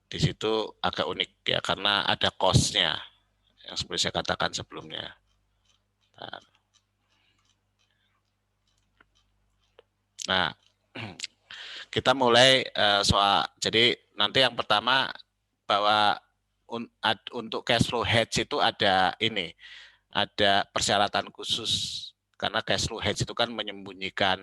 di situ agak unik ya, karena ada cost-nya yang seperti saya katakan sebelumnya. Nah, kita mulai soal, jadi nanti yang pertama bahwa untuk cash flow hedge itu ada ini, ada persyaratan khusus, karena cash flow hedge itu kan menyembunyikan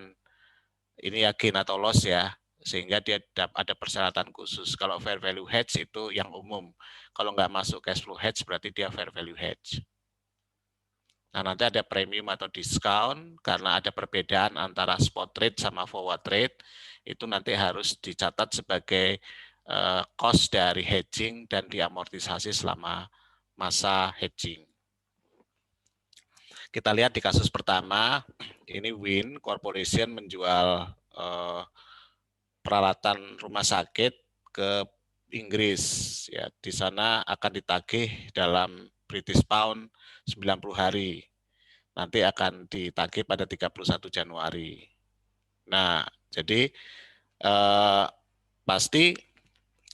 ini ya gain atau loss ya, sehingga dia ada persyaratan khusus. Kalau fair value hedge itu yang umum, kalau nggak masuk cash flow hedge berarti dia fair value hedge. Nah, nanti ada premium atau diskon karena ada perbedaan antara spot rate sama forward rate, itu nanti harus dicatat sebagai cost dari hedging dan diamortisasi selama masa hedging. Kita lihat di kasus pertama, ini Win Corporation menjual peralatan rumah sakit ke Inggris. Ya, di sana akan ditagih dalam British Pound 90 hari. Nanti akan ditagih pada 31 Januari. Nah, jadi pasti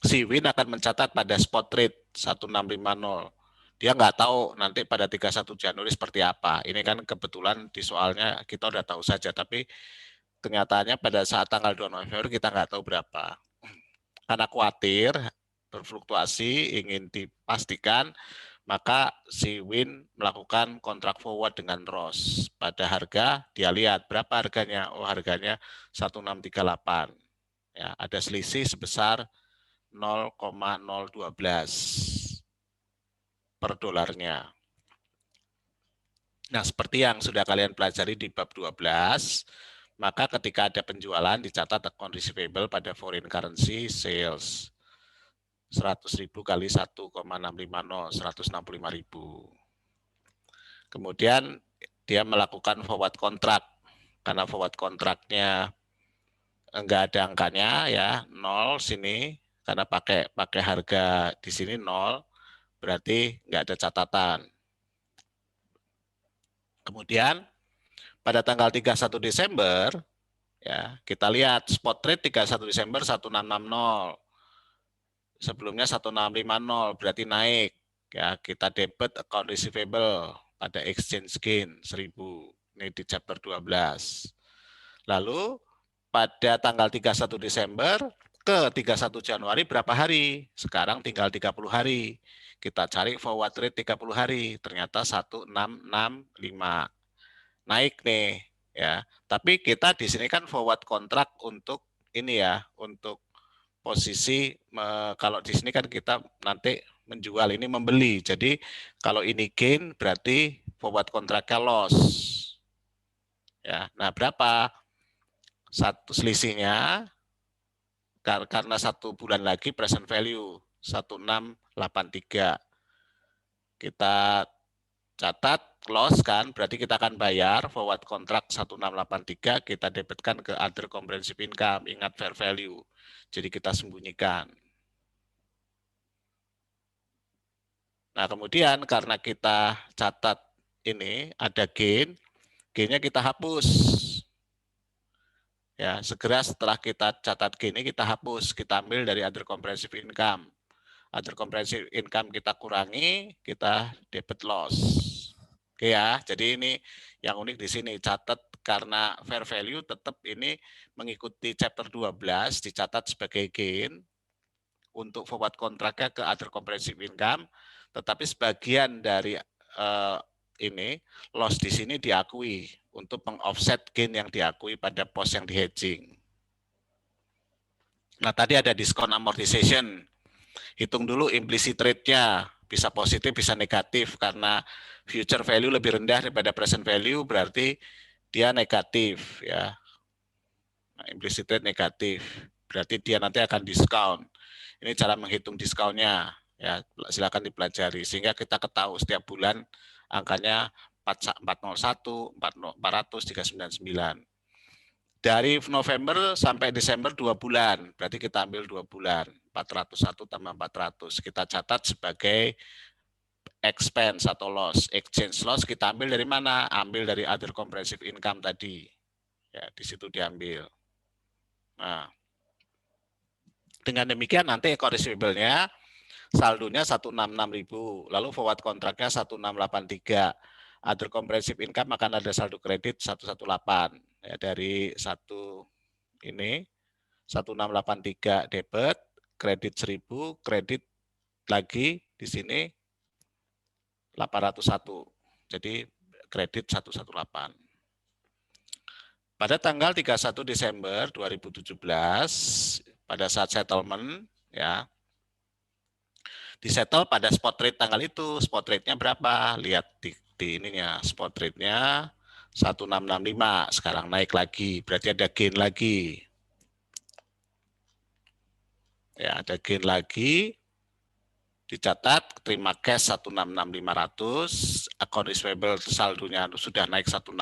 si Win akan mencatat pada spot rate 1650. Dia nggak tahu nanti pada 31 Januari seperti apa. Ini kan kebetulan di soalnya kita udah tahu saja, tapi kenyataannya pada saat tanggal 2 November kita nggak tahu berapa. Karena khawatir berfluktuasi, ingin dipastikan, maka si Win melakukan kontrak forward dengan Ross. Pada harga, dia lihat berapa harganya. Oh, harganya 1638. Ya, ada selisih sebesar 0,012 per dolarnya. Nah, seperti yang sudah kalian pelajari di bab 12, maka ketika ada penjualan dicatat account receivable pada foreign currency sales. 100.000 kali 1,650, 165.000. Kemudian dia melakukan forward contract. Karena forward contractnya enggak ada angkanya ya, 0 sini, karena pakai harga di sini 0, berarti enggak ada catatan. Kemudian pada tanggal 31 Desember ya, kita lihat spot rate 31 Desember 1660. Sebelumnya 1650 berarti naik. Ya, kita debit account receivable pada exchange gain 1000. Ini di chapter 12. Lalu pada tanggal 31 Desember ke 31 Januari berapa hari? Sekarang tinggal 30 hari. Kita cari forward rate 30 hari. Ternyata 1665. Naik nih ya. Tapi kita di sini kan forward kontrak untuk ini ya, untuk posisi kalau di sini kan kita nanti menjual, ini membeli. Jadi kalau ini gain berarti forward kontraknya loss. Ya, nah berapa? Satu selisihnya karena 1 bulan lagi present value 1683. Kita catat loss kan, berarti kita akan bayar forward kontrak 1683, kita debitkan ke other comprehensive income. Ingat fair value. Jadi kita sembunyikan. Nah, kemudian karena kita catat ini ada gain, gainnya kita hapus. Ya, segera setelah kita catat gain ini kita hapus, kita ambil dari other comprehensive income. Other comprehensive income kita kurangi, kita debit loss. Oke ya, jadi ini yang unik di sini, catat karena fair value tetap ini mengikuti chapter 12 dicatat sebagai gain untuk forward kontraknya ke other comprehensive income, tetapi sebagian dari ini loss di sini diakui untuk mengoffset gain yang diakui pada pos yang di hedging. Nah, tadi ada diskon amortization. Hitung dulu implicit rate-nya, bisa positif, bisa negatif, karena future value lebih rendah daripada present value, berarti dia negatif ya. Nah, implicit rate negatif, berarti dia nanti akan diskon. Ini cara menghitung diskonnya ya, silakan dipelajari sehingga kita ketahui setiap bulan angkanya 401, 400, 399. Dari November sampai Desember 2 bulan, berarti kita ambil 2 bulan, 401 tambah 400, kita catat sebagai expense atau loss. Exchange loss kita ambil dari mana? Ambil dari other comprehensive income tadi. Ya, di situ diambil. Nah, Dengan demikian nanti core receivable-nya saldonya 166.000, lalu forward kontraknya 1683. Other comprehensive income akan ada saldo kredit 118 ya, dari satu ini 1683 debit, kredit 1000, kredit lagi di sini 801. Jadi kredit 118. Pada tanggal 31 Desember 2017 pada saat settlement ya, disettle pada spot rate tanggal itu. Spot rate-nya berapa? Lihat di ininya, spot rate-nya 1665, sekarang naik lagi, berarti ada gain lagi. Ya, ada gain lagi. Dicatat terima cash 166.500, account receivable saldonya sudah naik 166,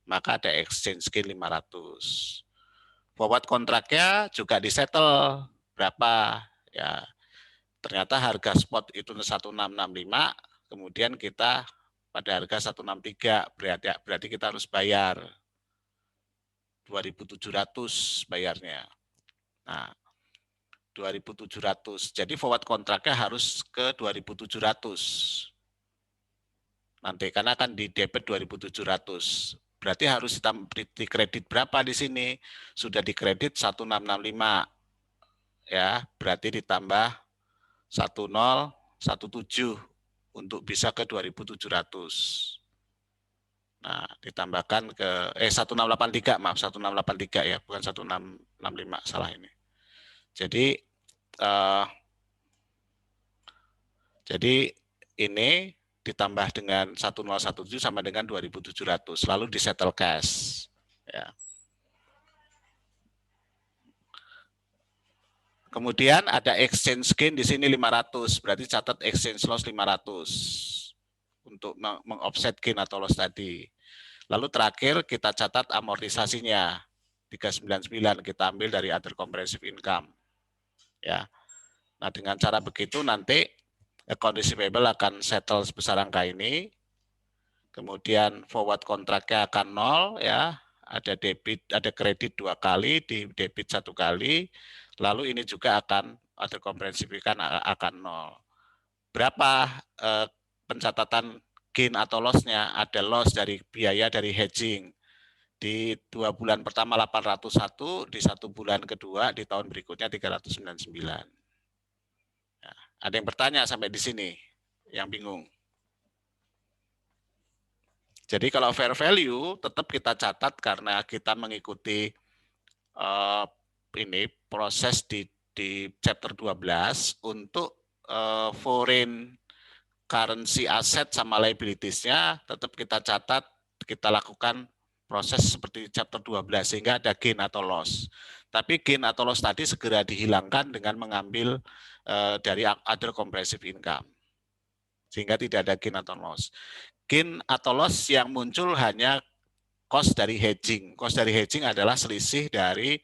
maka ada exchange gain 500. Forward kontraknya juga disettle berapa? Ya, ternyata harga spot itu 1665, kemudian kita pada harga 163, berarti kita harus bayar 2.700 bayarnya. Nah, 2.700. Jadi forward kontraknya harus ke 2.700. Nanti karena akan di debit 2.700. Berarti harus di kredit berapa di sini? Sudah di kredit 1665. Ya, berarti ditambah 1017 untuk bisa ke 2.700. Nah, ditambahkan ke 1683, maaf 1683 ya, bukan 1665, salah ini. Jadi ini ditambah dengan 1017 sama dengan 2.700, lalu disettle cash. Ya. Kemudian ada exchange gain di sini 500, berarti catat exchange loss 500 untuk mengoffset gain atau loss tadi. Lalu terakhir kita catat amortisasinya 399, kita ambil dari other comprehensive income. Ya. Nah, dengan cara begitu nanti account receivable akan settle sebesar angka ini. Kemudian forward kontraknya akan 0 ya. Ada debit, ada kredit 2 kali, di debit 1 kali. Lalu ini juga akan other comprehensive income akan 0. Berapa pencatatan gain atau loss-nya? Ada loss dari biaya dari hedging. Di 2 bulan pertama 801, di 1 bulan kedua di tahun berikutnya 399. Ada yang bertanya sampai di sini, yang bingung. Jadi kalau fair value tetap kita catat karena kita mengikuti ini proses di chapter 12 untuk foreign currency asset sama liabilities-nya tetap kita catat, kita lakukan proses seperti chapter 12 sehingga ada gain atau loss. Tapi gain atau loss tadi segera dihilangkan dengan mengambil dari other comprehensive income. Sehingga tidak ada gain atau loss. Gain atau loss yang muncul hanya cost dari hedging. Cost dari hedging adalah selisih dari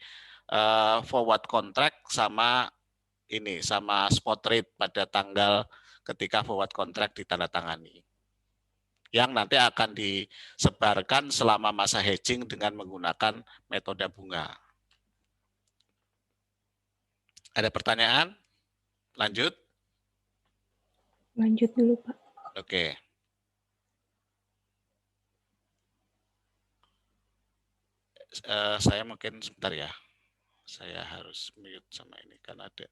forward contract sama ini, sama spot rate pada tanggal ketika forward contract ditandatangani. Yang nanti akan disebarkan selama masa hedging dengan menggunakan metode bunga. Ada pertanyaan? Lanjut? Lanjut dulu, Pak. Oke. Saya mungkin sebentar ya. Saya harus mute sama ini kan ada.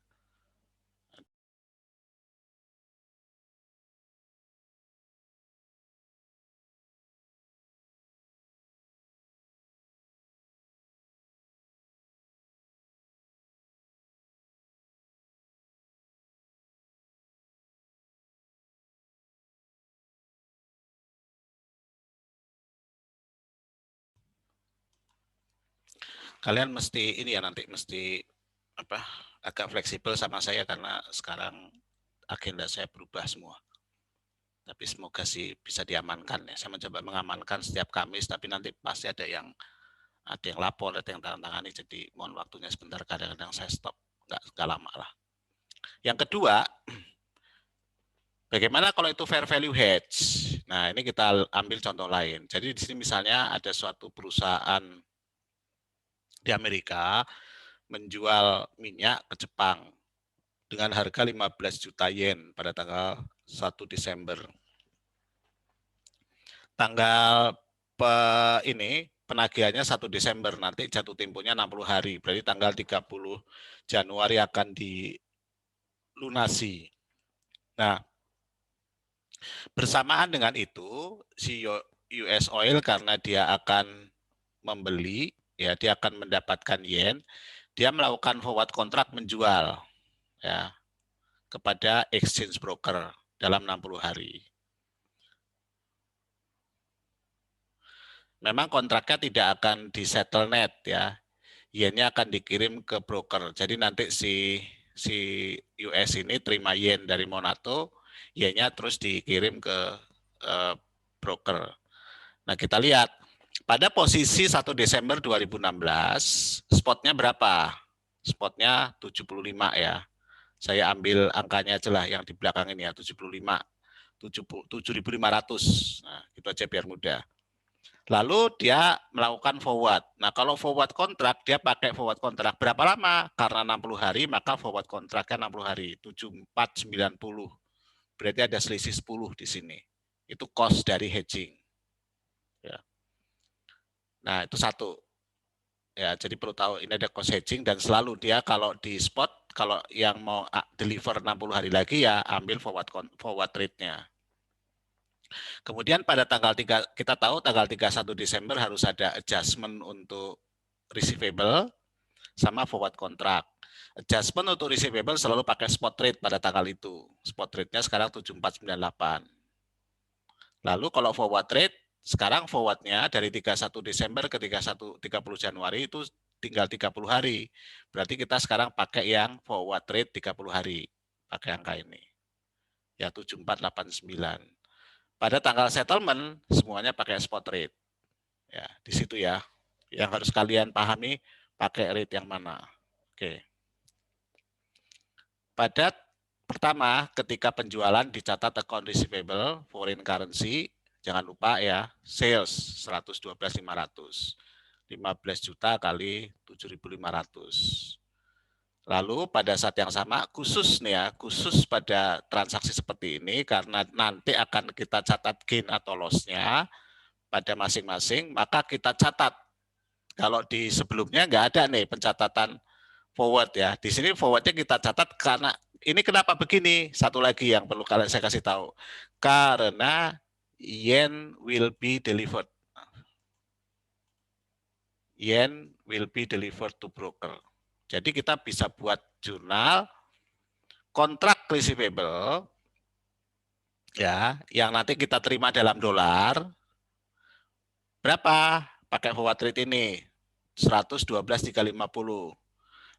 Kalian mesti ini ya nanti mesti apa agak fleksibel sama saya karena sekarang agenda saya berubah semua. Tapi semoga sih bisa diamankan ya. Saya mencoba mengamankan setiap Kamis, tapi nanti pasti ada yang lapor, ada yang tangani. Jadi mohon waktunya sebentar, kadang-kadang saya stop, nggak lama lah. Yang kedua, bagaimana kalau itu fair value hedge? Nah ini kita ambil contoh lain. Jadi di sini misalnya ada suatu perusahaan di Amerika menjual minyak ke Jepang dengan harga 15 juta yen pada tanggal 1 Desember. Tanggal penagihannya 1 Desember, nanti jatuh temponya 60 hari, berarti tanggal 30 Januari akan dilunasi. Nah, bersamaan dengan itu, si US Oil karena dia akan membeli, ya dia akan mendapatkan yen, dia melakukan forward kontrak menjual ya kepada exchange broker dalam 60 hari. Memang kontraknya tidak akan di settle net ya. Yennya akan dikirim ke broker. Jadi nanti si US ini terima yen dari Monato, yennya terus dikirim ke broker. Nah, kita lihat pada posisi 1 Desember 2016, spotnya berapa? Spotnya 75 ya. Saya ambil angkanya aja lah yang di belakang ini ya, 75. 7.500. Nah, itu aja biar mudah. Lalu dia melakukan forward. Nah, kalau forward kontrak, dia pakai forward kontrak. Berapa lama? Karena 60 hari, maka forward kontraknya 60 hari. 7490. Berarti ada selisih 10 di sini. Itu cost dari hedging. Ya. Nah, itu satu. Ya, jadi perlu tahu ini ada cost hedging dan selalu dia kalau di spot, kalau yang mau deliver 60 hari lagi ya ambil forward rate-nya. Kemudian pada tanggal 3, kita tahu tanggal 31 Desember harus ada adjustment untuk receivable sama forward contract. Adjustment untuk receivable selalu pakai spot rate pada tanggal itu. Spot rate-nya sekarang 7498. Lalu kalau forward rate, sekarang forward-nya dari 31 Desember ke 30 Januari itu tinggal 30 hari. Berarti kita sekarang pakai yang forward rate 30 hari. Pakai angka ini. Ya 7489. Pada tanggal settlement semuanya pakai spot rate. Ya, di situ ya. Yang harus kalian pahami pakai rate yang mana. Oke. Pada pertama ketika penjualan dicatat account receivable foreign currency, jangan lupa ya, sales 112.500. 15 juta kali 7.500. Lalu pada saat yang sama khusus nih ya, khusus pada transaksi seperti ini karena nanti akan kita catat gain atau loss-nya pada masing-masing, maka kita catat. Kalau di sebelumnya nggak ada nih pencatatan forward ya. Di sini forwardnya kita catat karena ini kenapa begini? Satu lagi yang perlu kalian saya kasih tahu. Karena yen will be delivered. Yen will be delivered to broker. Jadi kita bisa buat jurnal kontrak receivable ya, yang nanti kita terima dalam dolar. Berapa? Pakai forward rate ini. 112.350.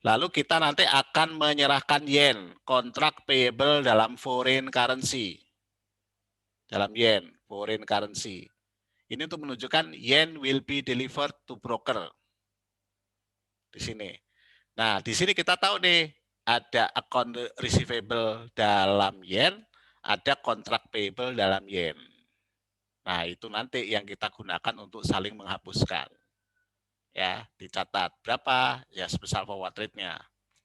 Lalu kita nanti akan menyerahkan yen, kontrak payable dalam foreign currency. Dalam yen, foreign currency. Ini untuk menunjukkan yen will be delivered to broker. Di sini. Nah, di sini kita tahu nih, ada account receivable dalam yen, ada kontrak payable dalam yen. Nah, itu nanti yang kita gunakan untuk saling menghapuskan. Ya, dicatat berapa? Ya, sebesar forward rate-nya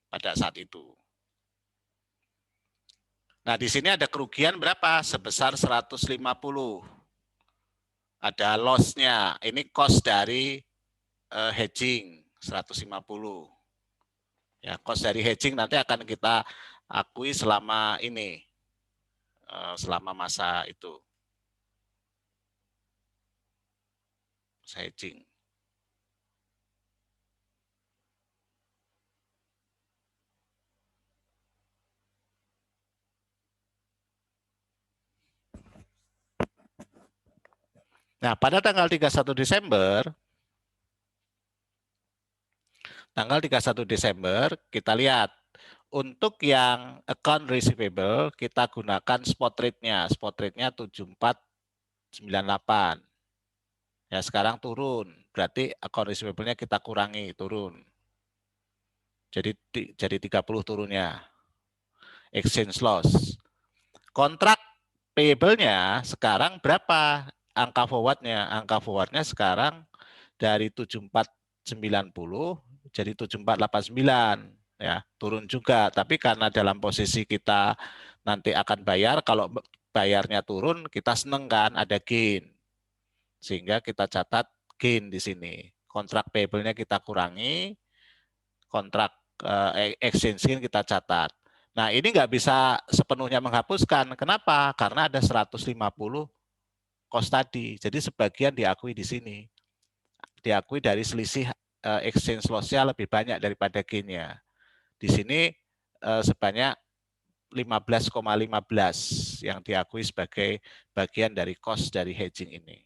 pada saat itu. Nah, di sini ada kerugian berapa? Sebesar 150. Ada loss-nya. Ini cost dari hedging 150. Ya, cost dari hedging nanti akan kita akui selama ini. Selama masa itu. Masa hedging. Nah, pada tanggal 31 Desember, kita lihat untuk yang account receivable kita gunakan spot rate-nya. Spot rate-nya 7498. Ya, sekarang turun. Berarti account receivable-nya kita kurangi, turun. Jadi 30 turunnya. Exchange loss. Kontrak payable-nya sekarang berapa? Angka forward-nya sekarang dari 7490 jadi 7489 ya, turun juga. Tapi karena dalam posisi kita nanti akan bayar, kalau bayarnya turun kita seneng kan, ada gain. Sehingga kita catat gain di sini. Kontrak payable-nya kita kurangi, kontrak exchange gain kita catat. Nah, ini nggak bisa sepenuhnya menghapuskan. Kenapa? Karena ada 150 cost tadi. Jadi sebagian diakui di sini. Diakui dari selisih exchange loss-nya lebih banyak daripada gain-nya. Di sini sebanyak 15,15 yang diakui sebagai bagian dari cost dari hedging ini.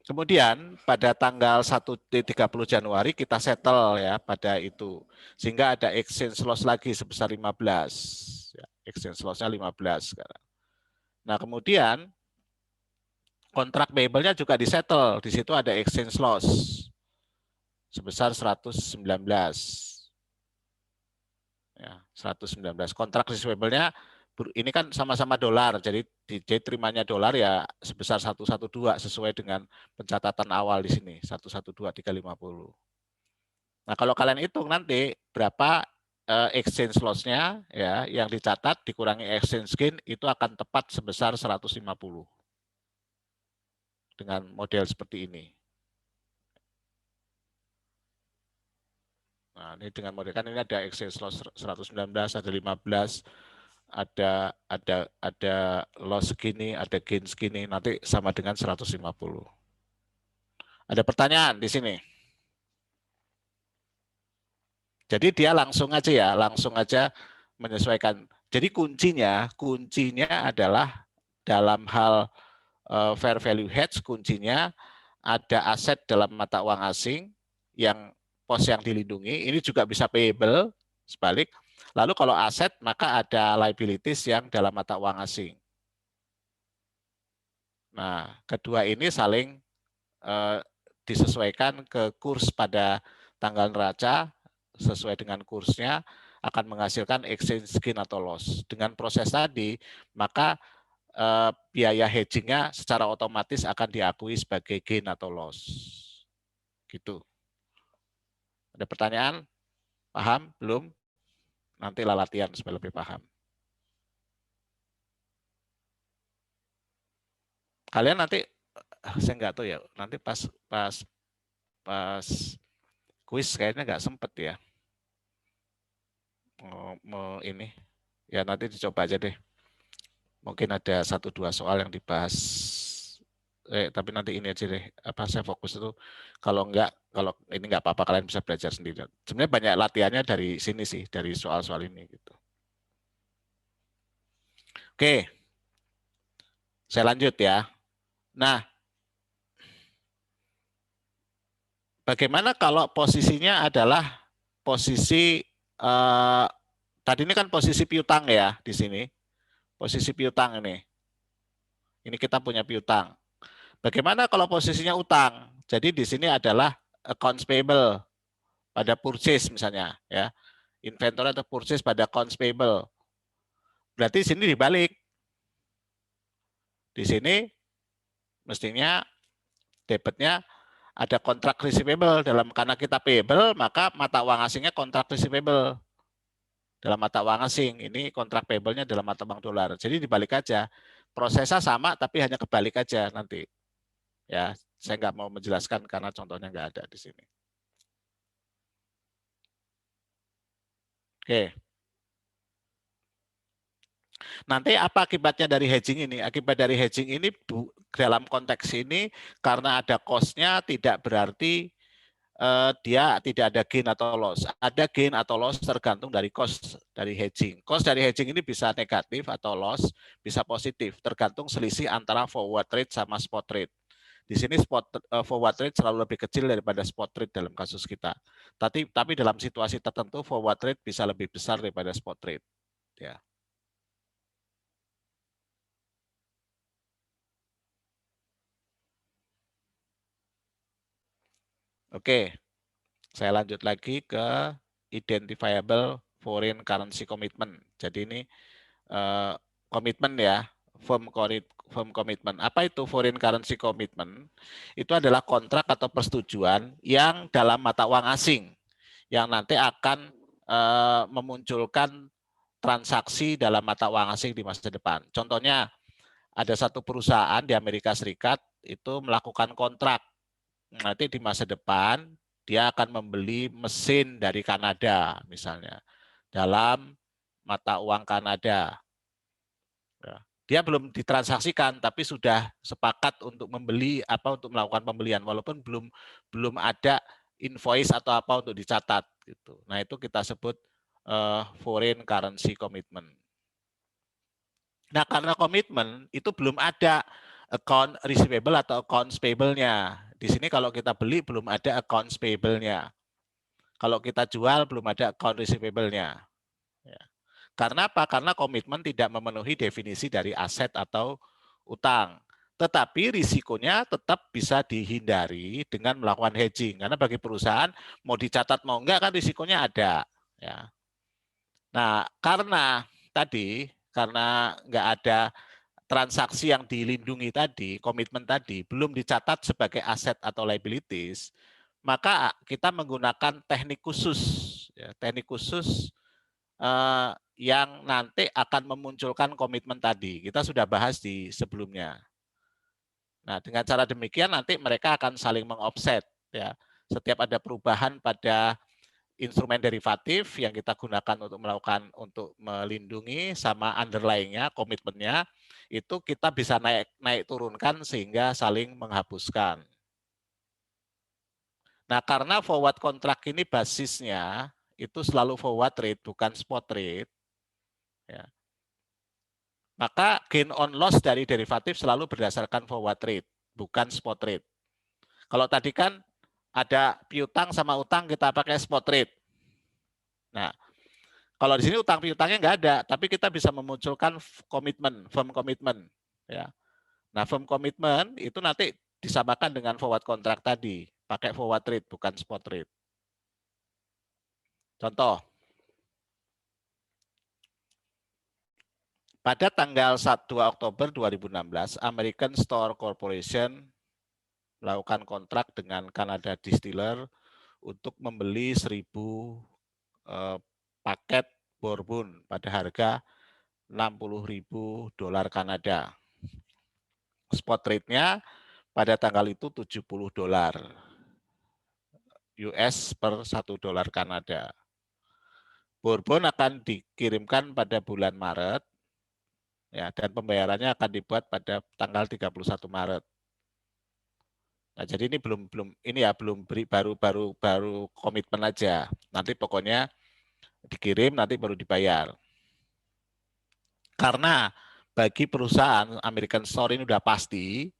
Kemudian pada tanggal 30 Januari kita settle ya pada itu. Sehingga ada exchange loss lagi sebesar 15. Ya, exchange loss-nya 15 sekarang. Nah, kemudian kontrak payable-nya juga disettle. Di situ ada exchange loss sebesar 119. Ya, 119. Kontrak receivable-nya ini kan sama-sama dolar, jadi terimanya dolar ya sebesar 112 sesuai dengan pencatatan awal di sini, 112.350. Nah, kalau kalian hitung nanti berapa exchange loss-nya ya yang dicatat dikurangi exchange gain itu akan tepat sebesar 150. Dengan model seperti ini. Nah, ini dengan model kan ini ada exchange loss 119, ada 15, ada loss segini, ada gain segini, nanti sama dengan 150. Ada pertanyaan di sini. Jadi dia langsung aja menyesuaikan. Jadi kuncinya adalah dalam hal fair value hedge, kuncinya ada aset dalam mata uang asing yang pos yang dilindungi, ini juga bisa payable, sebalik. Lalu kalau aset, maka ada liabilities yang dalam mata uang asing. Nah, kedua ini saling disesuaikan ke kurs pada tanggal neraca, sesuai dengan kursnya, akan menghasilkan exchange gain atau loss. Dengan proses tadi, maka biaya hedgingnya secara otomatis akan diakui sebagai gain atau loss. Gitu. Ada pertanyaan? Paham? Belum? Nanti latihan supaya lebih paham. Kalian nanti saya nggak tahu ya. Nanti pas kuis kayaknya nggak sempet ya. Ini ya nanti dicoba aja deh. Mungkin ada 1-2 soal yang dibahas. Tapi nanti ini aja deh. Apa saya fokus itu kalau ini nggak apa-apa kalian bisa belajar sendiri. Sebenarnya banyak latihannya dari sini sih, dari soal-soal ini gitu. Oke, saya lanjut ya. Nah, bagaimana kalau posisinya adalah posisi tadi ini kan posisi piutang ya di sini. Posisi piutang ini. Ini kita punya piutang. Bagaimana kalau posisinya utang? Jadi di sini adalah accounts payable pada purchase misalnya ya. Inventory atau purchase pada accounts payable. Berarti di sini dibalik. Di sini mestinya debitnya ada kontrak receivable karena kita payable maka mata uang asingnya kontrak receivable dalam mata uang asing. Ini kontrak payable-nya dalam mata uang dolar. Jadi dibalik aja. Prosesnya sama tapi hanya kebalik aja nanti. Ya, saya nggak mau menjelaskan karena contohnya nggak ada di sini. Oke. Nanti apa akibatnya dari hedging ini? Akibat dari hedging ini dalam konteks ini karena ada cost-nya tidak berarti dia tidak ada gain atau loss. Ada gain atau loss tergantung dari cost dari hedging. Cost dari hedging ini bisa negatif atau loss, bisa positif, tergantung selisih antara forward rate sama spot rate. Di sini forward rate selalu lebih kecil daripada spot rate dalam kasus kita. Tapi dalam situasi tertentu forward rate bisa lebih besar daripada spot rate. Ya. Oke, saya lanjut lagi ke identifiable foreign currency commitment. Jadi ini komitmen ya, firm commitment. Apa itu foreign currency commitment? Itu adalah kontrak atau persetujuan yang dalam mata uang asing yang nanti akan memunculkan transaksi dalam mata uang asing di masa depan. Contohnya, ada satu perusahaan di Amerika Serikat itu melakukan kontrak. Nanti di masa depan dia akan membeli mesin dari Kanada misalnya dalam mata uang Kanada. Dia belum ditransaksikan tapi sudah sepakat untuk membeli untuk melakukan pembelian walaupun belum ada invoice atau apa untuk dicatat gitu. Nah, itu kita sebut foreign currency commitment. Nah, karena komitmen itu belum ada account receivable atau accounts payable-nya. Di sini kalau kita beli belum ada accounts payable-nya. Kalau kita jual belum ada account receivable-nya. Ya. Karena apa? Karena komitmen tidak memenuhi definisi dari aset atau utang. Tetapi risikonya tetap bisa dihindari dengan melakukan hedging. Karena bagi perusahaan mau dicatat mau enggak kan risikonya ada. Ya. Nah, karena nggak ada transaksi yang dilindungi tadi, komitmen tadi, belum dicatat sebagai aset atau liabilities, maka kita menggunakan teknik khusus. Ya, teknik khusus yang nanti akan memunculkan komitmen tadi. Kita sudah bahas di sebelumnya. Nah, dengan cara demikian nanti mereka akan saling mengofset. Ya. Setiap ada perubahan pada instrumen derivatif yang kita gunakan untuk melindungi sama underlying-nya, komitmennya, itu kita bisa naik turunkan sehingga saling menghapuskan. Nah, karena forward contract ini basisnya itu selalu forward rate bukan spot rate, ya, maka gain on loss dari derivatif selalu berdasarkan forward rate bukan spot rate. Kalau tadi kan ada piutang sama utang kita pakai spot rate. Nah, kalau di sini utang piutangnya nggak ada, tapi kita bisa memunculkan komitmen, firm commitment. Ya. Nah, firm commitment itu nanti disamakan dengan forward contract tadi, pakai forward rate bukan spot rate. Contoh, pada tanggal 2 Oktober 2016, American Store Corporation melakukan kontrak dengan Canada Distiller untuk membeli 1.000 paket bourbon pada harga $60.000 Kanada. Spot rate-nya pada tanggal itu $70 US per $1 Kanada. Bourbon akan dikirimkan pada bulan Maret, ya, dan pembayarannya akan dibuat pada tanggal 31 Maret. Nah, jadi ini belum baru komitmen aja. Nanti pokoknya dikirim, nanti baru dibayar. Karena bagi perusahaan American Store ini udah pasti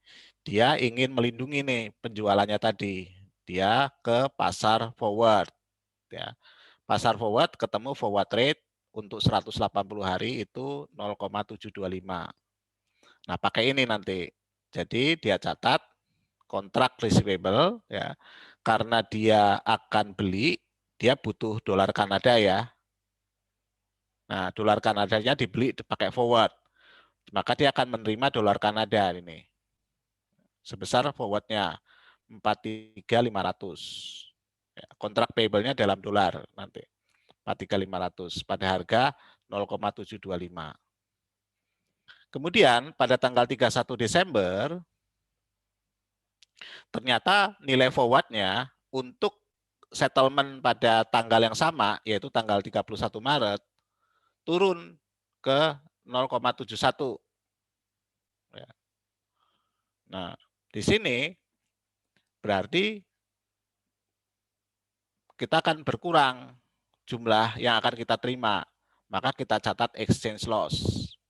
dia ingin melindungi nih penjualannya tadi. Dia ke pasar forward, ya. Pasar forward ketemu forward rate untuk 180 hari itu 0,725. Nah, pakai ini nanti. Jadi dia catat kontrak receivable, ya. Karena dia akan beli, dia butuh dolar Kanada, ya. Nah, dolar Kanadanya dibeli pakai forward. Maka dia akan menerima dolar Kanada ini. Sebesar forwardnya 43.500. Ya, kontrak payable-nya dalam dolar nanti. 43.500 pada harga 0,725. Kemudian pada tanggal 31 Desember ternyata nilai forward-nya untuk settlement pada tanggal yang sama yaitu tanggal 31 Maret turun ke 0,71. Ya. Nah, di sini berarti kita akan berkurang jumlah yang akan kita terima. Maka kita catat exchange loss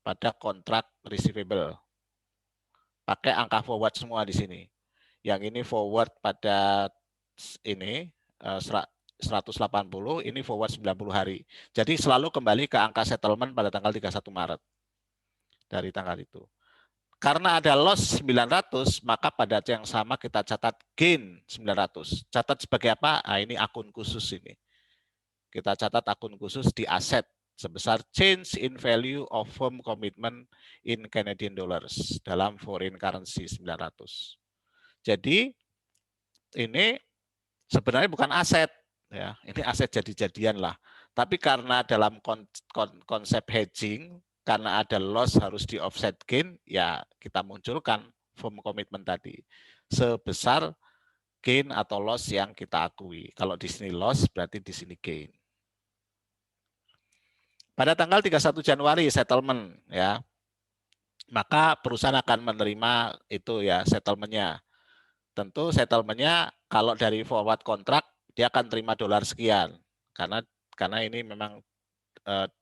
pada kontrak receivable. Pakai angka forward semua di sini. Yang ini forward pada ini 180, ini forward 90 hari. Jadi selalu kembali ke angka settlement pada tanggal 31 Maret. Dari tanggal itu. Karena ada loss 900, maka pada yang sama kita catat gain 900. Catat sebagai apa? Nah, ini akun khusus ini. Kita catat akun khusus di aset. sebesar change in value of firm commitment in Canadian dollars dalam foreign currency 900. Jadi ini sebenarnya bukan aset, ya. Ini aset jadi-jadian lah. Tapi karena dalam konsep hedging, karena ada loss harus di offset gain, ya kita munculkan firm commitment tadi sebesar gain atau loss yang kita akui. Kalau di sini loss, berarti di sini gain. Pada tanggal 31 Januari settlement, ya, maka perusahaan akan menerima itu ya settlementnya. Tentu settlementnya kalau dari forward kontrak dia akan terima dolar sekian karena ini memang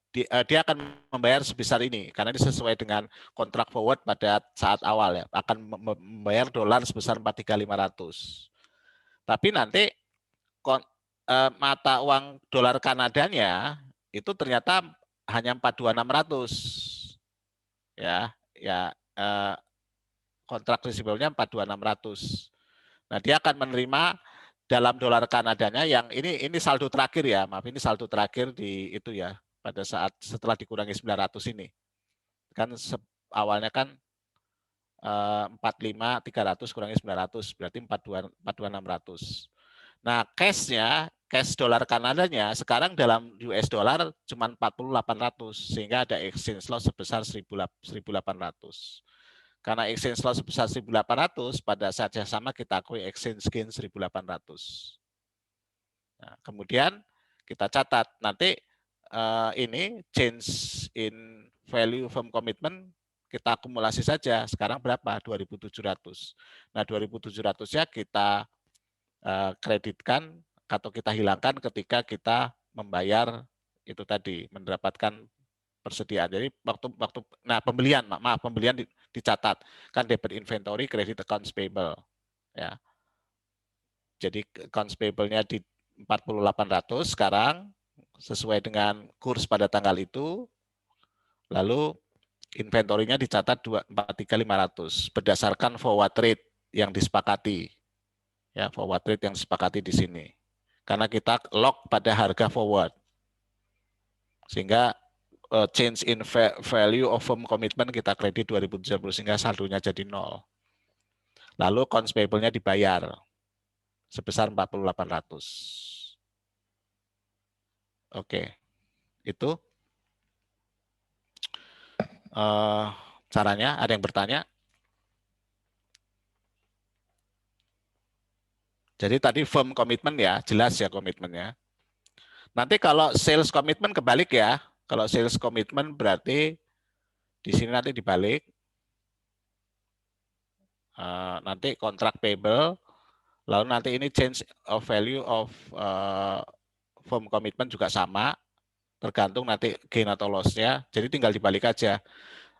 dia akan membayar sebesar ini karena ini sesuai dengan kontrak forward pada saat awal ya akan membayar dolar sebesar 43.500. Tapi nanti mata uang dolar Kanadanya itu ternyata hanya 42.600 ya kontrak receivable-nya 42.600. Nah, dia akan menerima dalam dolar Kanadanya yang ini saldo terakhir ya, maaf ini saldo terakhir di itu ya, pada saat setelah dikurangi 900 ini. Kan awalnya kan 45.300 kurangi 900 berarti 42.600. Nah, cash dolar Kanadanya sekarang dalam US dollar cuma 40.800 sehingga ada exchange loss sebesar 1.800. Karena exchange loss sebesar 1.800, pada saat yang sama kita akui exchange gain 1.800. Nah, kemudian kita catat nanti ini change in value firm commitment kita akumulasi saja. Sekarang berapa? 2.700. Nah, 2.700-nya kita kreditkan atau kita hilangkan ketika kita membayar itu tadi, mendapatkan persediaan. Jadi pembelian dicatat kan debit inventory, credit accounts payable ya. Jadi accounts payable-nya di 48.800 sekarang sesuai dengan kurs pada tanggal itu. Lalu inventory-nya dicatat 43.500 berdasarkan forward rate yang disepakati. Ya, forward rate yang disepakati di sini. Karena kita lock pada harga forward. Sehingga change in value of firm commitment kita kredit 2070 sehingga saldonya jadi 0. Lalu accounts payable-nya dibayar sebesar 48.800. Oke. Itu caranya. Ada yang bertanya? Jadi tadi firm commitment ya, jelas ya komitmennya. Nanti kalau sales commitment kebalik ya. Kalau sales commitment berarti di sini nanti dibalik. Nanti kontrak payable, lalu nanti ini change of value of firm commitment juga sama, tergantung nanti gain atau loss-nya. Jadi tinggal dibalik aja.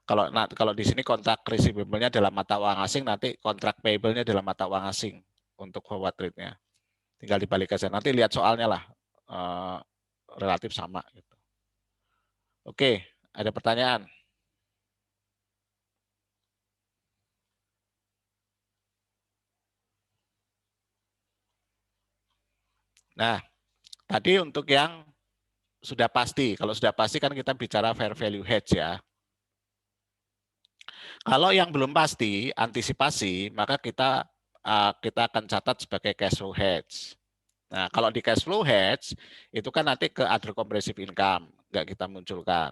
Kalau di sini kontrak receivable-nya dalam mata uang asing, nanti kontrak payable-nya dalam mata uang asing untuk forward rate-nya. Tinggal dibalik aja. Nanti lihat soalnya lah, relatif sama. Gitu. Oke, ada pertanyaan? Nah, tadi untuk yang sudah pasti. Kalau sudah pasti kan kita bicara fair value hedge ya. Kalau yang belum pasti, antisipasi, maka kita akan catat sebagai cash flow hedge. Nah, kalau di cash flow hedge, itu kan nanti ke other comprehensive income, nggak kita munculkan.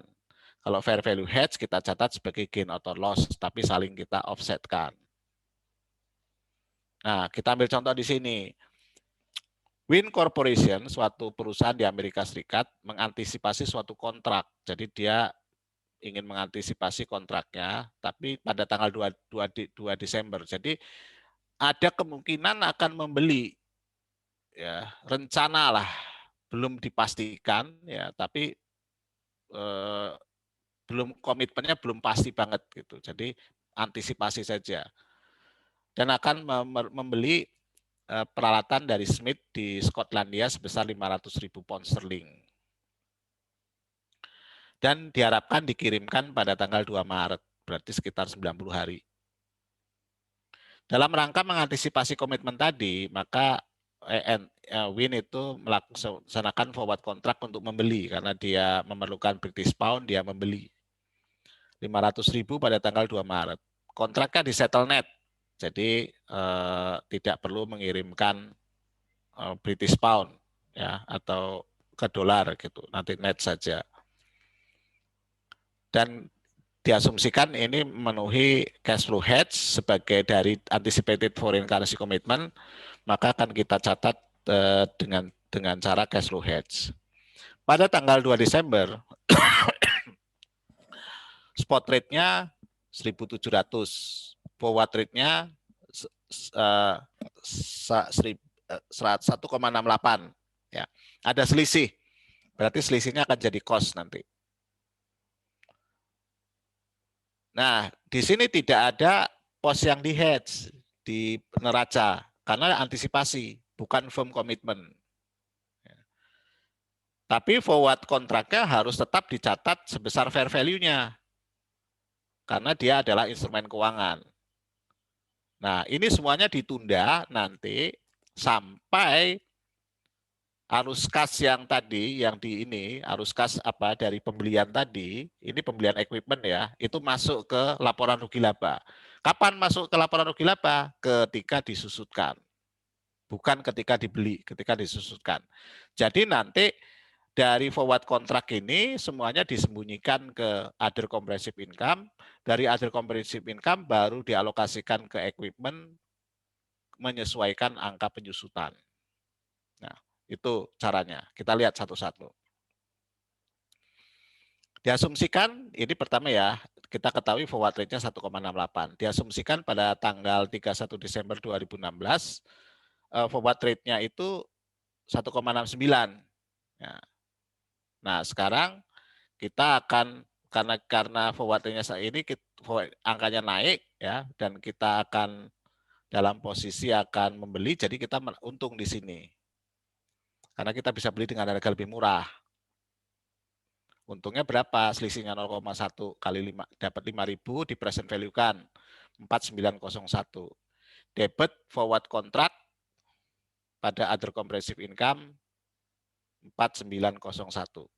Kalau fair value hedge, kita catat sebagai gain atau loss, tapi saling kita offsetkan. Nah, kita ambil contoh di sini. Win Corporation, suatu perusahaan di Amerika Serikat, mengantisipasi suatu kontrak. Jadi dia ingin mengantisipasi kontraknya, tapi pada tanggal 2 Desember. Jadi ada kemungkinan akan membeli, ya rencana lah, belum dipastikan, ya tapi belum komitmennya belum pasti banget gitu. Jadi antisipasi saja. Dan akan membeli peralatan dari Smith di Skotlandia sebesar 500.000 pound sterling. Dan diharapkan dikirimkan pada tanggal 2 Maret, berarti sekitar 90 hari. Dalam rangka mengantisipasi komitmen tadi, maka Win itu melaksanakan forward kontrak untuk membeli karena dia memerlukan British Pound, dia membeli 500.000 pada tanggal 2 Maret. Kontraknya di settle net, jadi tidak perlu mengirimkan British Pound ya atau ke dolar gitu, nanti net saja. Dan diasumsikan ini memenuhi cash flow hedge sebagai dari anticipated foreign currency commitment, maka akan kita catat dengan cara cash flow hedge. Pada tanggal 2 Desember, spot rate-nya 1.700, forward rate-nya 1,68. Ya. Ada selisih, berarti selisihnya akan jadi cost nanti. Nah, di sini tidak ada pos yang di hedge di neraca karena antisipasi, bukan firm commitment. Tapi forward kontraknya harus tetap dicatat sebesar fair value-nya karena dia adalah instrumen keuangan. Nah, ini semuanya ditunda nanti sampai arus kas yang tadi, yang di ini, arus kas apa dari pembelian tadi, ini pembelian equipment ya, itu masuk ke laporan rugi laba. Kapan masuk ke laporan rugi laba? Ketika disusutkan. Bukan ketika dibeli, ketika disusutkan. Jadi nanti dari forward kontrak ini semuanya disembunyikan ke other comprehensive income, dari other comprehensive income baru dialokasikan ke equipment menyesuaikan angka penyusutan. Nah, itu caranya. Kita lihat satu-satu. Diasumsikan, ini pertama ya, kita ketahui forward rate-nya 1,68. Diasumsikan pada tanggal 31 Desember 2016, forward rate-nya itu 1,69. Ya. Nah, sekarang kita akan, karena forward rate-nya saat ini, angkanya naik, ya, dan kita akan dalam posisi akan membeli, jadi kita untung di sini. Karena kita bisa beli dengan harga lebih murah. Untungnya berapa? Selisihnya 0,1 kali 5, dapat 5.000 di present value kan 4901. Debit forward contract pada other comprehensive income 4901.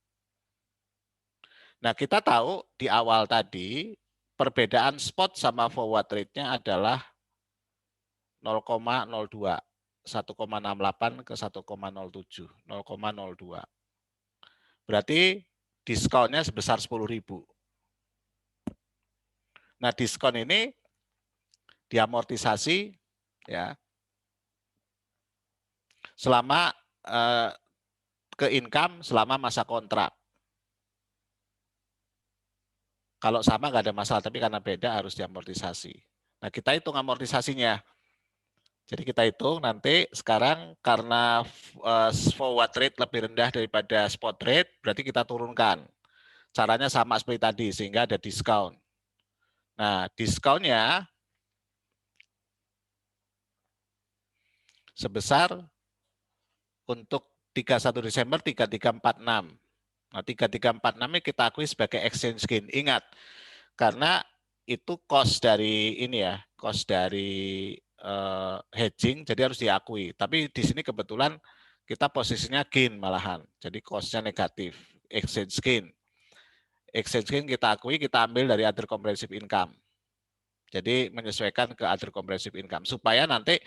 Nah, kita tahu di awal tadi perbedaan spot sama forward rate-nya adalah 0,02. 1,68 ke 1,07, 0,02. Berarti diskonnya sebesar 10.000. Nah, diskon ini diamortisasi ya selama ke income selama masa kontrak. Kalau sama nggak ada masalah, tapi karena beda harus diamortisasi. Nah, kita hitung amortisasinya. Jadi kita hitung nanti sekarang karena forward rate lebih rendah daripada spot rate, berarti kita turunkan. Caranya sama seperti tadi, sehingga ada diskon. Nah, diskonnya sebesar untuk 31 Desember 3346. Nah, 3346 ini kita akui sebagai exchange gain. Ingat, karena itu cost dari ini ya, cost dari hedging, jadi harus diakui. Tapi di sini kebetulan kita posisinya gain malahan, jadi cost-nya negatif, exchange gain. Exchange gain kita akui, kita ambil dari other comprehensive income. Jadi menyesuaikan ke other comprehensive income, supaya nanti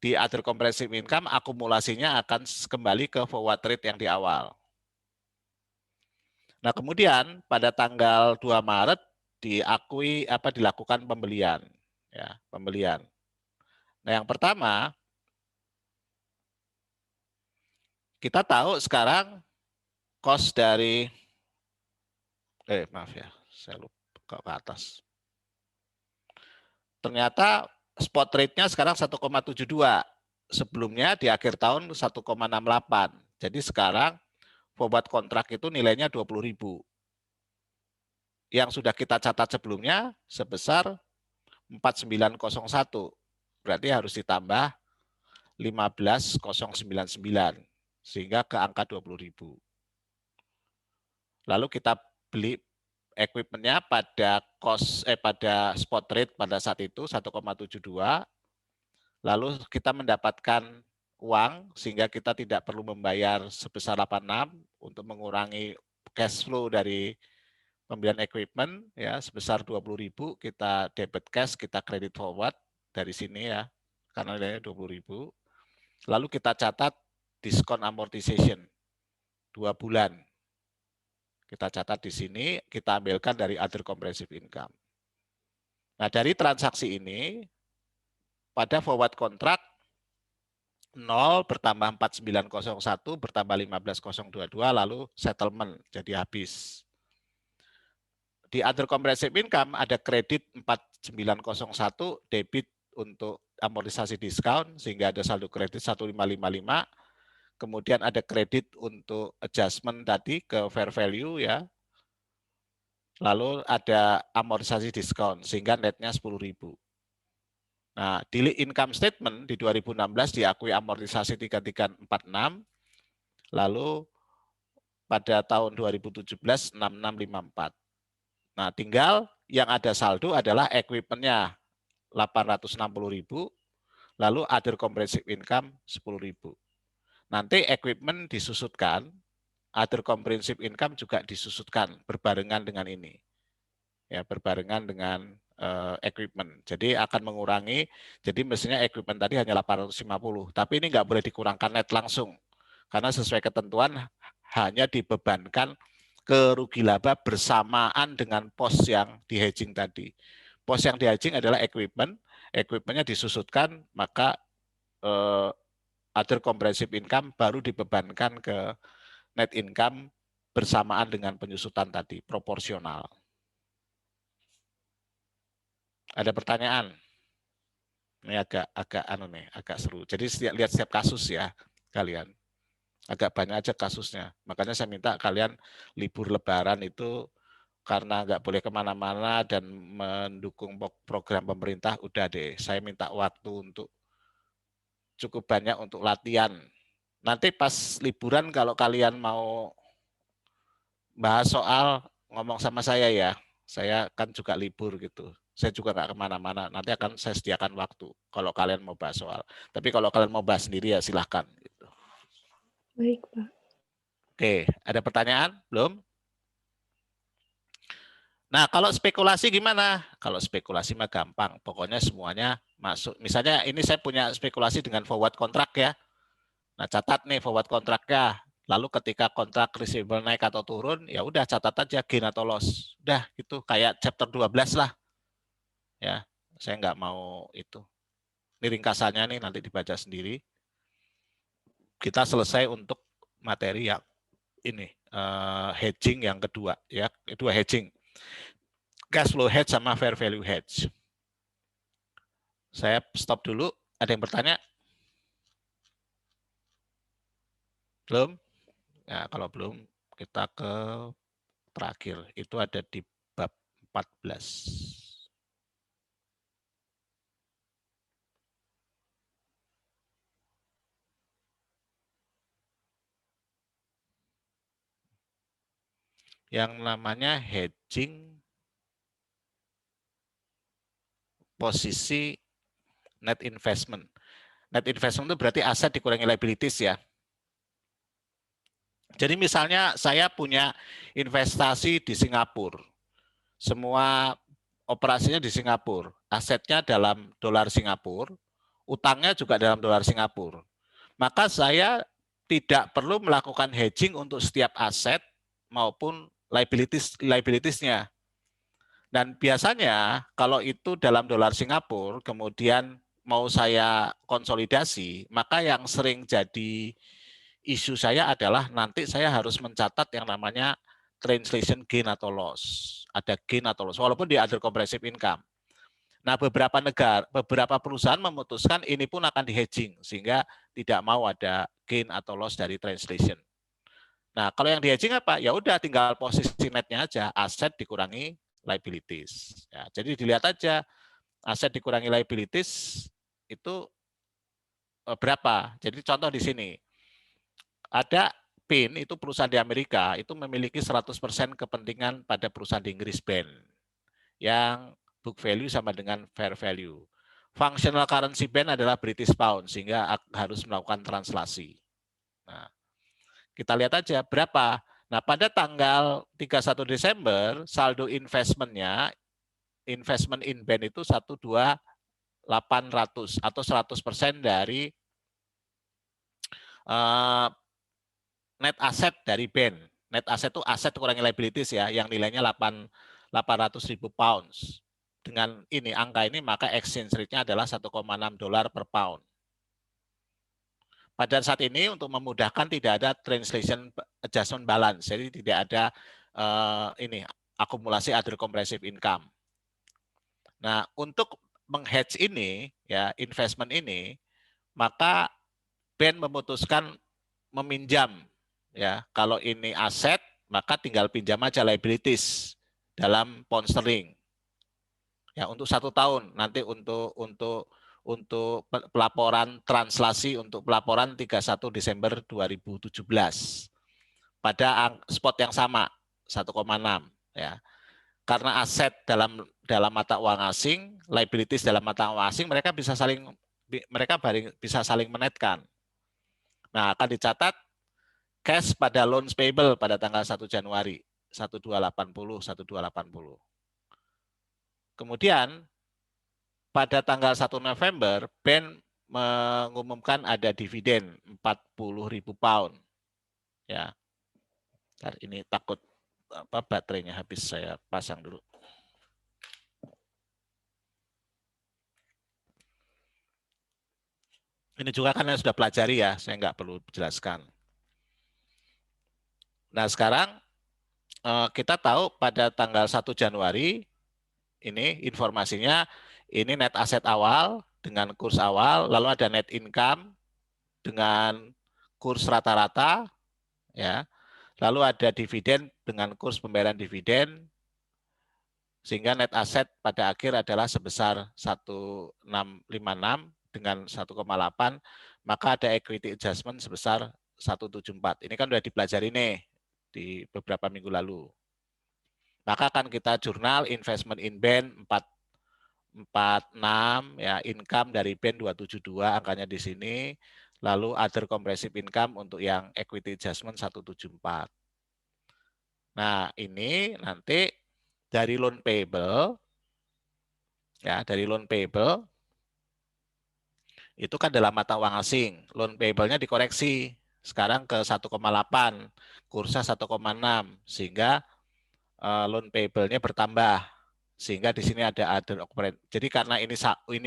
di other comprehensive income akumulasinya akan kembali ke forward rate yang di awal. Nah, kemudian pada tanggal 2 Maret dilakukan pembelian ya, pembelian. Nah, yang pertama kita tahu sekarang cost dari maaf ya, saya lupa ke atas. Ternyata spot rate-nya sekarang 1,72. Sebelumnya di akhir tahun 1,68. Jadi sekarang forward kontrak itu nilainya 20.000. Yang sudah kita catat sebelumnya sebesar 4901. Berarti harus ditambah 15.099 sehingga ke angka 20.000. Lalu kita beli equipment-nya pada pada spot rate pada saat itu 1,72. Lalu kita mendapatkan uang sehingga kita tidak perlu membayar sebesar 86 untuk mengurangi cash flow dari pembelian equipment ya sebesar 20.000 kita debit cash, kita credit forward dari sini ya karena nilainya 20.000. Lalu kita catat diskon amortization 2 bulan. Kita catat di sini, kita ambilkan dari other comprehensive income. Nah, dari transaksi ini pada forward contract 0 bertambah 4901 bertambah 15022 lalu settlement jadi habis. Di other comprehensive income ada kredit 4901 debit untuk amortisasi diskon sehingga ada saldo kredit 1555. Kemudian ada kredit untuk adjustment tadi ke fair value ya. Lalu ada amortisasi diskon sehingga netnya 10.000. Nah, di income statement di 2016 diakui amortisasi 3346, lalu pada tahun 2017 6654. Nah, tinggal yang ada saldo adalah equipment-nya 860.000, lalu other comprehensive income 10.000. Nanti equipment disusutkan, other comprehensive income juga disusutkan berbarengan dengan ini. Ya, berbarengan dengan equipment. Jadi akan mengurangi, jadi mestinya equipment tadi hanya 850, tapi ini nggak boleh dikurangkan net langsung. Karena sesuai ketentuan hanya dibebankan ke rugi laba bersamaan dengan pos yang di hedging tadi. Pos yang di hedging adalah equipment, equipmentnya disusutkan, maka other comprehensive income baru dibebankan ke net income bersamaan dengan penyusutan tadi, proporsional. Ada pertanyaan? Ini agak seru. Jadi lihat setiap kasus ya kalian. Agak banyak aja kasusnya. Makanya saya minta kalian libur Lebaran itu karena nggak boleh kemana-mana dan mendukung program pemerintah, udah deh. Saya minta waktu untuk cukup banyak untuk latihan. Nanti pas liburan kalau kalian mau bahas soal ngomong sama saya ya. Saya kan juga libur gitu. Saya juga nggak kemana-mana. Nanti akan saya sediakan waktu kalau kalian mau bahas soal. Tapi kalau kalian mau bahas sendiri ya silahkan. Gitu. Baik, Pak. Oke, ada pertanyaan? Belum? Nah, kalau spekulasi gimana? Kalau spekulasi mah gampang. Pokoknya semuanya masuk. Misalnya ini saya punya spekulasi dengan forward kontrak ya. Nah, catat nih forward kontraknya. Lalu ketika kontrak receivable naik atau turun, ya udah catat aja gain atau loss. Udah gitu kayak chapter 12 lah. Ya, saya nggak mau itu. Ini ringkasannya nih nanti dibaca sendiri. Kita selesai untuk materi yang ini hedging yang kedua ya, kedua hedging. Cash flow hedge sama fair value hedge. Saya stop dulu. Ada yang bertanya? Belum? Ya, kalau belum kita ke terakhir. Itu ada di bab 14. Yang namanya hedging posisi net investment. Net investment itu berarti aset dikurangi liabilities ya. Jadi misalnya saya punya investasi di Singapura. Semua operasinya di Singapura. Asetnya dalam dolar Singapura, utangnya juga dalam dolar Singapura. Maka saya tidak perlu melakukan hedging untuk setiap aset maupun liabilities-nya. Dan biasanya kalau itu dalam dolar Singapura, kemudian mau saya konsolidasi, maka yang sering jadi isu saya adalah nanti saya harus mencatat yang namanya translation gain atau loss. Ada gain atau loss, walaupun di other comprehensive income. Nah, beberapa perusahaan memutuskan ini pun akan di hedging, sehingga tidak mau ada gain atau loss dari translation. Nah, kalau yang di hedging apa? Ya udah tinggal posisi netnya aja, aset dikurangi liabilities. Ya, jadi dilihat aja aset dikurangi liabilities itu berapa. Jadi contoh di sini. Ada PIN, itu perusahaan di Amerika, itu memiliki 100% kepentingan pada perusahaan di Inggris BAN. Yang book value sama dengan fair value. functional currency band adalah British Pound, sehingga harus melakukan translasi. Nah, kita lihat aja berapa. Nah, pada tanggal 31 Desember, saldo investmentnya, investment in band itu 12800 atau 100% dari net asset dari band. Net asset itu aset kurangi liabilities ya, yang nilainya 800.000 pounds. Dengan ini, angka ini, maka exchange rate-nya adalah $1,6 per pound. Pada saat ini untuk memudahkan tidak ada translation adjustment balance, jadi tidak ada ini akumulasi other comprehensive income. Nah, untuk menghedge ini ya, investment ini, maka BEN memutuskan meminjam ya. Kalau ini aset, maka tinggal pinjam aja liabilities dalam pound sterling. Ya, untuk 1 tahun. Nanti untuk pelaporan translasi untuk pelaporan 31 Desember 2017 pada spot yang sama 1,6 ya. Karena aset dalam mata uang asing, liabilities dalam mata uang asing, mereka bisa saling menetkan. Nah, akan dicatat cash pada loans payable pada tanggal 1 Januari 1280. Kemudian pada tanggal 1 November, BEN mengumumkan ada dividen 40.000 pound. Ya. Ntar ini takut baterainya habis, saya pasang dulu. Ini juga kan yang sudah pelajari ya, saya nggak perlu jelaskan. Nah, sekarang kita tahu pada tanggal 1 Januari ini informasinya, ini net aset awal dengan kurs awal, lalu ada net income dengan kurs rata-rata, ya. Lalu ada dividen dengan kurs pembayaran dividen, sehingga net aset pada akhir adalah sebesar 1656 dengan 1,8, maka ada equity adjustment sebesar 174. Ini kan sudah dipelajari nih di beberapa minggu lalu. Maka akan kita jurnal investment in band 46 ya, income dari band 272 angkanya di sini, lalu other comprehensive income untuk yang equity adjustment 174. Nah, ini nanti dari loan payable ya, dari loan payable itu kan dalam mata uang asing. Loan payable-nya dikoreksi sekarang ke 1,8, kursnya 1,6, sehingga loan payable-nya bertambah, sehingga di sini ada other operating. Jadi karena ini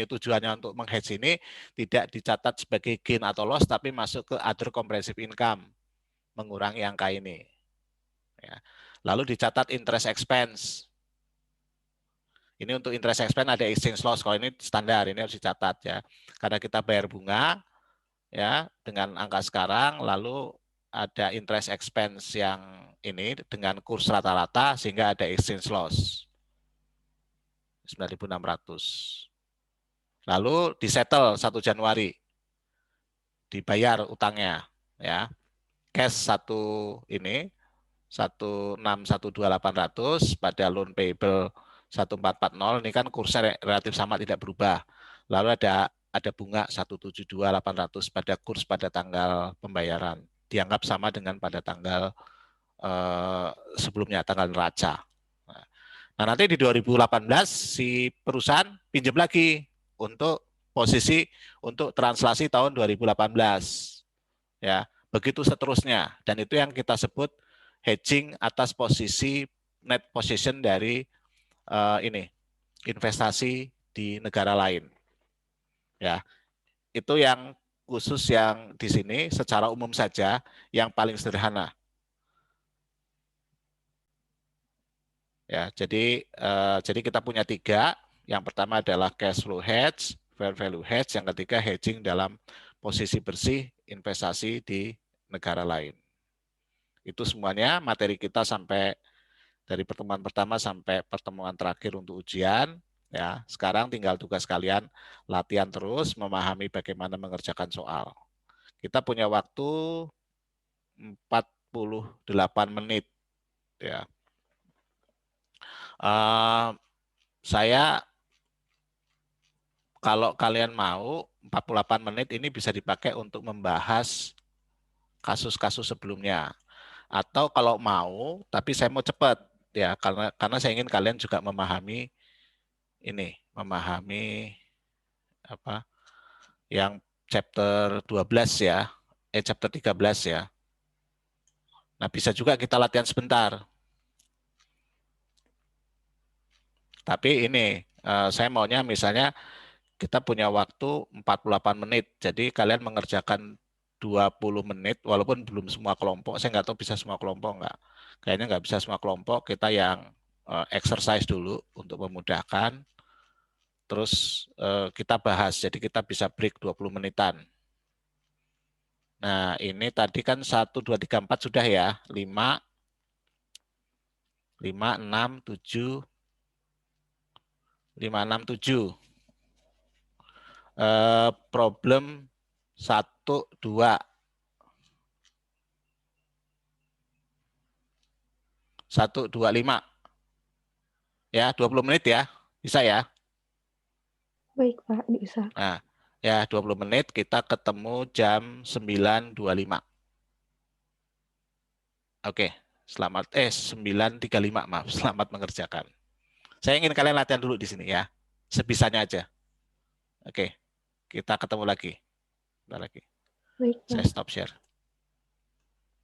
tujuannya untuk menghedge ini tidak dicatat sebagai gain atau loss, tapi masuk ke other comprehensive income, mengurangi angka ini. Ya. Lalu dicatat interest expense. Ini untuk interest expense ada exchange loss. Kalau ini standar, ini harus dicatat ya. Karena kita bayar bunga ya dengan angka sekarang, lalu ada interest expense yang ini dengan kurs rata-rata, sehingga ada exchange loss 9.600. Lalu disettle 1 Januari, dibayar utangnya ya. Cash 1612800 pada loan payable 1440, ini kan kursnya relatif sama, tidak berubah. Lalu ada bunga 172800 pada kurs pada tanggal pembayaran, dianggap sama dengan pada tanggal sebelumnya, tanggal neraca. Nah, nanti di 2018 si perusahaan pinjam lagi untuk posisi untuk translasi tahun 2018. Ya, begitu seterusnya. Dan itu yang kita sebut hedging atas posisi net position dari ini investasi di negara lain. Ya, itu yang khusus yang di sini secara umum saja, yang paling sederhana. Ya, jadi kita punya 3. Yang pertama adalah cash flow hedge, fair value hedge, yang ketiga hedging dalam posisi bersih investasi di negara lain. Itu semuanya materi kita sampai dari pertemuan pertama sampai pertemuan terakhir untuk ujian. Ya, sekarang tinggal tugas kalian latihan terus, memahami bagaimana mengerjakan soal. Kita punya waktu 48 menit. Ya. Saya kalau kalian mau 48 menit ini bisa dipakai untuk membahas kasus-kasus sebelumnya. Atau kalau mau, tapi saya mau cepat ya, karena saya ingin kalian juga memahami ini, memahami apa yang chapter 12 ya, chapter 13 ya. Nah, bisa juga kita latihan sebentar. Tapi ini saya maunya misalnya kita punya waktu 48 menit. Jadi kalian mengerjakan 20 menit, walaupun belum semua kelompok. Saya nggak tahu bisa semua kelompok nggak. Kayaknya nggak bisa semua kelompok. Kita yang exercise dulu untuk memudahkan. Terus kita bahas. Jadi kita bisa break 20 menitan. Nah, ini tadi kan 1, 2, 3, 4 sudah ya. 5, 6, 7, 5, 6, 7. Problem 1, 2. 1, 2, 5. Ya, 20 menit ya. Bisa ya? Baik, Pak. Bisa. Nah, ya 20 menit kita ketemu jam 9.25. Oke, selamat 9.35, maaf. Selamat mengerjakan. Saya ingin kalian latihan dulu di sini ya. Sebisanya aja. Oke, kita ketemu lagi. Bentar lagi. Baik, Saya Pak. stop share.